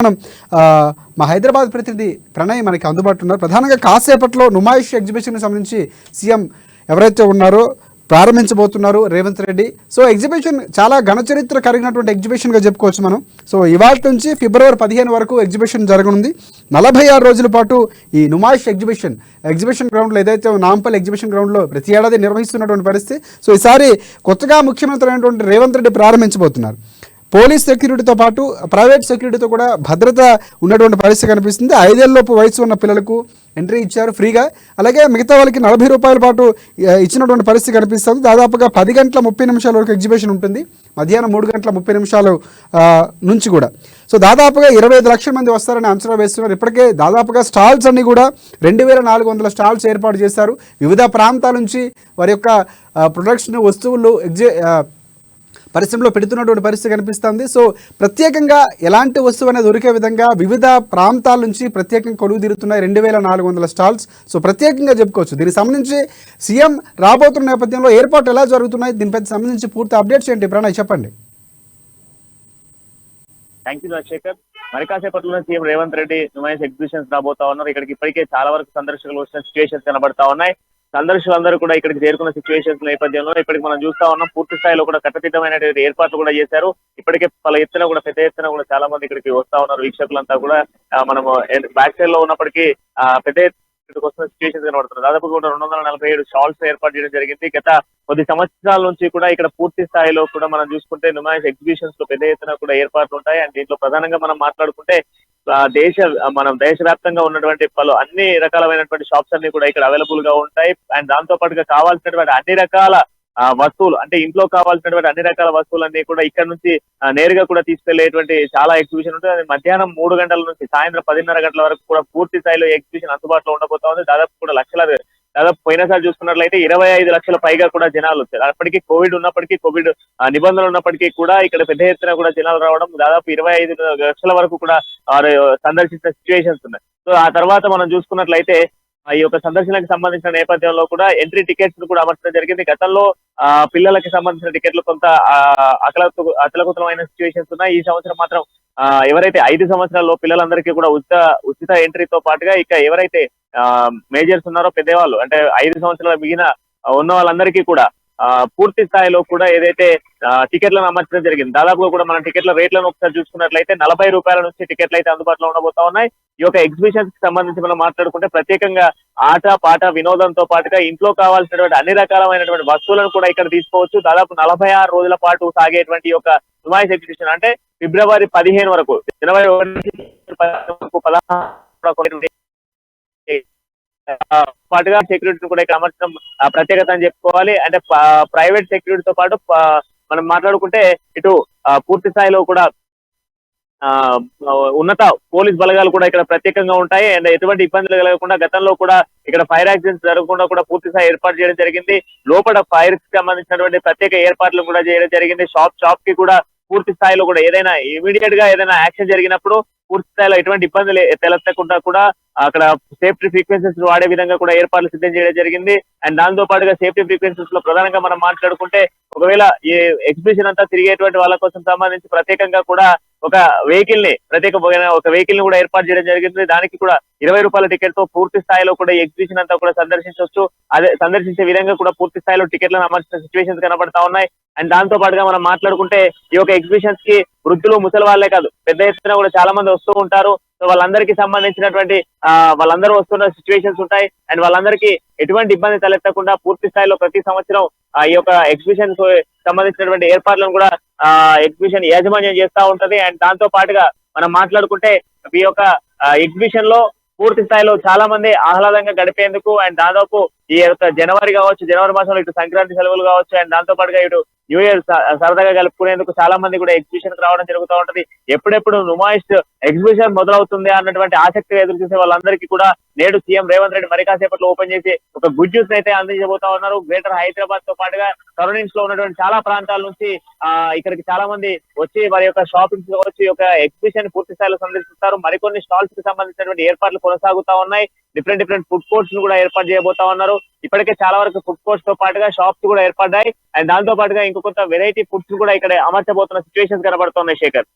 మనం మా హైదరాబాద్ ప్రతినిధి ప్రణయ్ మనకి అందుబాటులో ఉన్నారు. ప్రధానంగా కాసేపట్లో నుమాయిష్ ఎగ్జిబిషన్కి సంబంధించి సీఎం ఎవరైతే ఉన్నారో ప్రారంభించబోతున్నారు రేవంత్ రెడ్డి. సో ఎగ్జిబిషన్ చాలా ఘనచరిత్ర కలిగినటువంటి ఎగ్జిబిషన్గా చెప్పుకోవచ్చు మనం. సో ఇవాళ నుంచి ఫిబ్రవరి 15 వరకు ఎగ్జిబిషన్ జరగనుంది. 46 రోజుల పాటు ఈ నుమాయిష్ ఎగ్జిబిషన్ గ్రౌండ్లో ఏదైతే నాంపల్లి ఎగ్జిబిషన్ గ్రౌండ్లో ప్రతి ఏడాది నిర్వహిస్తున్నటువంటి పరిస్థితి. సో ఈసారి కొత్తగా ముఖ్యమంత్రి అయినటువంటి రేవంత్ రెడ్డి ప్రారంభించబోతున్నారు. పోలీస్ సెక్యూరిటీతో పాటు ప్రైవేట్ సెక్యూరిటీతో కూడా భద్రత ఉన్నటువంటి పరిస్థితి కనిపిస్తుంది. 5 ఏళ్లలోపు వయసు ఉన్న పిల్లలకు ఎంట్రీ ఇచ్చారు ఫ్రీగా. అలాగే మిగతా వాళ్ళకి 40 రూపాయల పాటు ఇచ్చినటువంటి పరిస్థితి కనిపిస్తుంది. దాదాపుగా 10 గంటల 30 నిమిషాల వరకు ఎగ్జిబిషన్ ఉంటుంది. మధ్యాహ్నం 3 గంటల 30 నిమిషాలు నుంచి కూడా. సో దాదాపుగా 25 లక్షల మంది వస్తారని అంచనా వేస్తున్నారు. ఇప్పటికే దాదాపుగా స్టాల్స్ అన్నీ కూడా 2400 స్టాల్స్ ఏర్పాటు చేశారు. వివిధ ప్రాంతాల నుంచి వారి యొక్క ప్రొడక్షన్ వస్తువులు పరిశ్రమలో పెడుతున్నటువంటి పరిస్థితి కనిపిస్తుంది. సో ప్రత్యేకంగా ఎలాంటి వస్తువు అనేది దొరికే విధంగా వివిధ ప్రాంతాల నుంచి ప్రత్యేకంగా కొలువు తీరుతున్నాయి 2400 స్టాల్స్. సో ప్రత్యేకంగా చెప్పుకోవచ్చు. దీనికి సంబంధించి సీఎం రాబోతున్న నేపథ్యంలో ఏర్పాటు ఎలా జరుగుతున్నాయి, దీనిపై సంబంధించి పూర్తి అప్డేట్స్ ఏంటి ప్రణయ్ చెప్పండి. Thank you Rajasekhar. మరి కాసేపట్లో సీఎం రేవంత్ రెడ్డి నుమాయిష్ ఎగ్జిబిషన్స్ రాబోతా ఉన్నారు. ఇక్కడికి ఇప్పటికే చాలా వరకు సందర్శకులు వచ్చిన సిచ్యువేషన్స్ కనబడతా ఉన్నాయి. సందర్శకులందరూ కూడా ఇక్కడికి చేరుకున్న సిచ్యువేషన్స్ నేపథ్యంలో ఇప్పటికి మనం చూస్తా ఉన్నాం. పూర్తి స్థాయిలో కూడా కట్టుదిట్టమైనటువంటి ఏర్పాట్లు కూడా చేశారు. ఇప్పటికే పెద్ద ఎత్తున కూడా చాలా మంది ఇక్కడికి వస్తా ఉన్నారు. వీక్షకులంతా కూడా మనము బ్యాక్ సైడ్ లో ఉన్నప్పటికీ పెద్ద ఎత్తున వస్తున్న సిచ్యువేషన్స్ కనబడుతున్నారు. దాదాపు కూడా 247 స్టాల్స్ ఏర్పాటు చేయడం జరిగింది. గత కొద్ది సంవత్సరాల నుంచి కూడా ఇక్కడ పూర్తి స్థాయిలో కూడా మనం చూసుకుంటే నుమాయిష్ ఎగ్జిబిషన్స్ లో పెద్ద ఎత్తున కూడా ఏర్పాట్లు ఉంటాయి. అండ్ దీంట్లో ప్రధానంగా మనం మాట్లాడుకుంటే దేశవ్యాప్తంగా ఉన్నటువంటి అన్ని రకాలైనటువంటి షాప్స్ అన్ని కూడా ఇక్కడ అవైలబుల్ గా ఉంటాయి. అండ్ దాంతో పాటుగా కావాల్సినటువంటి అన్ని రకాల వస్తువులు, అంటే ఇంట్లో కావాల్సినటువంటి అన్ని రకాల వస్తువులన్నీ కూడా ఇక్కడ నుంచి నేరుగా కూడా తీసుకెళ్లేటువంటి చాలా ఎగ్జిబిషన్ ఉంటుంది. అది మధ్యాహ్నం 3 గంటల నుంచి సాయంత్రం 10:30 గంటల వరకు కూడా పూర్తి స్థాయిలో ఎగ్జిబిషన్ అందుబాటులో ఉండబోతా ఉంది. దాదాపు కూడా దాదాపు పోయినసారి చూసుకున్నట్లయితే 25 లక్షల పైగా కూడా జనాలు వచ్చారు. అప్పటికి కోవిడ్ నిబంధనలు ఉన్నప్పటికీ కూడా ఇక్కడ పెద్ద ఎత్తున కూడా జనాలు రావడం, దాదాపు 25 లక్షల వరకు కూడా సందర్శించిన సిచ్యువేషన్స్ ఉన్నాయి. సో ఆ తర్వాత మనం చూసుకున్నట్లయితే ఈ యొక్క సందర్శనకు సంబంధించిన నేపథ్యంలో కూడా ఎంట్రీ టికెట్స్ కూడా అమర్చడం జరిగింది. గతంలో పిల్లలకి సంబంధించిన టికెట్లు కొంత అతలకుతలమైన సిచ్యువేషన్స్ ఉన్నాయి. ఈ సంవత్సరం మాత్రం ఎవరైతే 5 సంవత్సరాల్లో పిల్లలందరికీ కూడా ఉచిత ఎంట్రీతో పాటుగా ఇక ఎవరైతే మేజర్స్ ఉన్నారో పెద్దవాళ్ళు, అంటే 5 సంవత్సరాల మిగిలిన ఉన్న వాళ్ళందరికీ కూడా పూర్తి స్థాయిలో కూడా ఏదైతే టికెట్లను అమర్చడం జరిగింది. దాదాపుగా కూడా మనం టికెట్ల రేట్లను ఒకసారి చూసుకున్నట్లయితే 40 రూపాయల నుంచి టికెట్లు అయితే అందుబాటులో ఉండబోతా ఉన్నాయి. ఈ యొక్క ఎగ్జిబిషన్స్ కి సంబంధించి మనం మాట్లాడుకుంటే ప్రత్యేకంగా ఆట పాట వినోదంతో పాటుగా ఇంట్లో కావాల్సినటువంటి అన్ని రకాలైనటువంటి వస్తువులను కూడా ఇక్కడ తీసుకోవచ్చు. దాదాపు 46 రోజుల పాటు సాగేటువంటి యొక్క నుమాయిష్ ఎగ్జిబిషన్, అంటే ఫిబ్రవరి 15 వరకు, జనవరి 1 పాటుగా సెక్యూరిటీ కూడా ఇక్కడ అమర్చడం ప్రత్యేకత అని చెప్పుకోవాలి. అంటే ప్రైవేట్ సెక్యూరిటీతో పాటు మనం మాట్లాడుకుంటే ఇటు పూర్తి స్థాయిలో కూడా ఉన్నత పోలీస్ బలగాలు కూడా ఇక్కడ ప్రత్యేకంగా ఉంటాయి. అండ్ ఎటువంటి ఇబ్బందులు కలగకుండా గతంలో కూడా ఇక్కడ ఫైర్ యాక్సిడెంట్స్ జరగకుండా కూడా పూర్తి స్థాయి ఏర్పాటు చేయడం జరిగింది. లోపల ఫైర్ కి సంబంధించినటువంటి ప్రత్యేక ఏర్పాట్లు కూడా చేయడం జరిగింది. షాప్ కి కూడా పూర్తి స్థాయిలో కూడా ఏదైనా ఇమీడియట్ గా ఏదైనా యాక్షన్ జరిగినప్పుడు పూర్తి స్థాయిలో ఎటువంటి ఇబ్బందులు తలెత్తకుండా కూడా అక్కడ సేఫ్టీ ఫ్రీక్వెన్సీస్ వాడే విధంగా కూడా ఏర్పాట్లు సిద్ధం చేయడం జరిగింది. అండ్ దాంతో పాటుగా సేఫ్టీ ఫ్రీక్వెన్సీస్ లో ప్రధానంగా మనం మాట్లాడుకుంటే ఒకవేళ ఈ ఎగ్జిబిషన్ అంతా తిరిగేటువంటి వాళ్ళ కోసం సంబంధించి ప్రత్యేకంగా కూడా ఒక వెహికల్ ని కూడా ఏర్పాటు చేయడం జరిగింది. దానికి కూడా 20 రూపాయల టికెట్ తో పూర్తి స్థాయిలో కూడా ఎగ్జిబిషన్ అంతా కూడా సందర్శించవచ్చు. అదే సందర్శించే విధంగా కూడా పూర్తి స్థాయిలో టికెట్లను అమర్చిన సిచ్యువేషన్స్ కనబడతా ఉన్నాయి. అండ్ దాంతో పాటుగా మనం మాట్లాడుకుంటే ఈ యొక్క ఎగ్జిబిషన్స్ కి వృద్ధులు ముసలి వాళ్ళే కాదు, పెద్ద ఎత్తున కూడా చాలా మంది వస్తూ ఉంటారు. సో వాళ్ళందరికీ సంబంధించినటువంటి వాళ్ళందరూ వస్తున్న సిచ్యువేషన్స్ ఉంటాయి. అండ్ వాళ్ళందరికీ ఎటువంటి ఇబ్బంది తలెత్తకుండా పూర్తి స్థాయిలో ప్రతి సంవత్సరం ఈ యొక్క ఎగ్జిబిషన్ సంబంధించినటువంటి ఏర్పాట్లను కూడా ఎగ్జిబిషన్ యాజమాన్యం చేస్తూ ఉంటది. అండ్ దాంతో పాటుగా మనం మాట్లాడుకుంటే ఈ యొక్క ఎగ్జిబిషన్ లో పూర్తి స్థాయిలో చాలా మంది ఆహ్లాదంగా గడిపేందుకు అండ్ దాదాపు ఈ యొక్క జనవరి మాసంలో ఇటు సంక్రాంతి సెలవులు కావచ్చు, అండ్ దాంతో పాటుగా ఇటు న్యూ ఇయర్ సరదాగా గలుపుకునేందుకు చాలా మంది కూడా ఎగ్జిబిషన్ కి రావడం జరుగుతూ ఉంటది. ఎప్పుడెప్పుడు నుమాయిష్ ఎగ్జిబిషన్ మొదలవుతుంది అన్నటువంటి ఆసక్తిగా ఎదురు చూసే వాళ్ళందరికీ కూడా నేడు సీఎం రేవంత్ రెడ్డి మరి కాసేపట్లో ఓపెన్ చేసి ఒక గుడ్ న్యూస్ అయితే అందించబోతా ఉన్నారు. గ్రేటర్ హైదరాబాద్ తో పాటుగా సరౌండింగ్స్ లో ఉన్నటువంటి చాలా ప్రాంతాల నుంచి ఇక్కడికి చాలా మంది వచ్చి వారి యొక్క షాపింగ్స్ కావచ్చు, ఈ యొక్క ఎగ్జిబిషన్ పూర్తి స్థాయిలో సందర్శిస్తారు. మరికొన్ని స్టాల్స్ కి సంబంధించినటువంటి ఏర్పాట్లు కొనసాగుతా ఉన్నాయి. డిఫరెంట్ ఫుడ్ కోర్ట్స్ కూడా ఏర్పాటు చేయబోతా ఉన్నారు. ఇప్పటికే చాలా వరకు ఫుడ్ కోర్ట్స్ తో పాటుగా షాప్స్ కూడా ఏర్పడ్డాయి. అండ్ దాంతో పాటుగా ఇంకొంత వెరైటీ ఫుడ్స్ కూడా ఇక్కడ అమర్చబోతున్న సిచ్యువేషన్స్ కనబడుతున్నాయి శేఖర్.